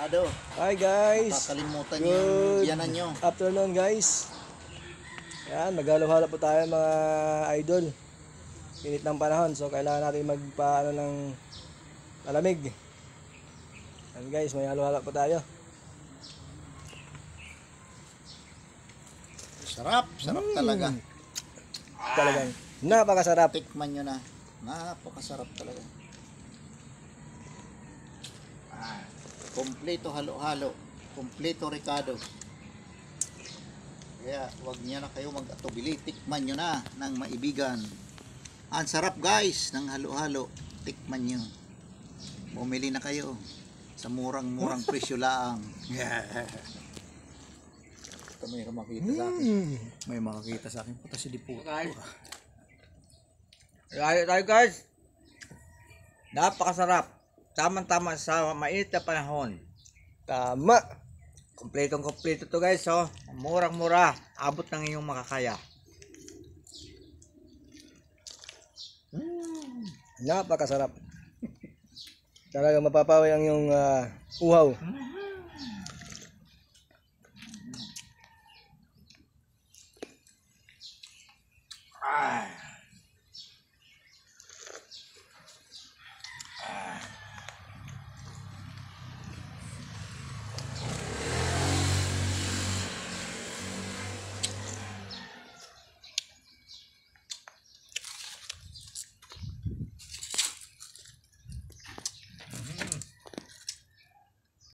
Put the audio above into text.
Ricado. Hi guys. Kakalimutan niyo yung biyanan nyo. Afternoon guys. Yan, maghalo-halo po tayo mga idol. Init ng panahon, so kailangan natin magpaano ng malamig. Yan guys, may halo-halo po tayo. Sarap, sarap talaga. Talagang napakasarap. Tikman nyo na. Napakasarap talaga. Kompleto halo-halo. Kompleto Ricado. Kaya wag niya na kayo mag-atubili. Tikman nyo na ng maibigan. Ang sarap guys ng halo-halo. Tikman nyo. Bumili na kayo. Sa murang-murang presyo lang. Ito may makita sa akin. May makakita sa akin. Puta si Dipo. Layo tayo guys. Napakasarap. Tama-tama sa mainit na panahon. Tama. Kompletong-kompleto to guys. So, murang-mura. Abot ng iyong makakaya. Napakasarap. Talaga mapapawi ang iyong uhaw.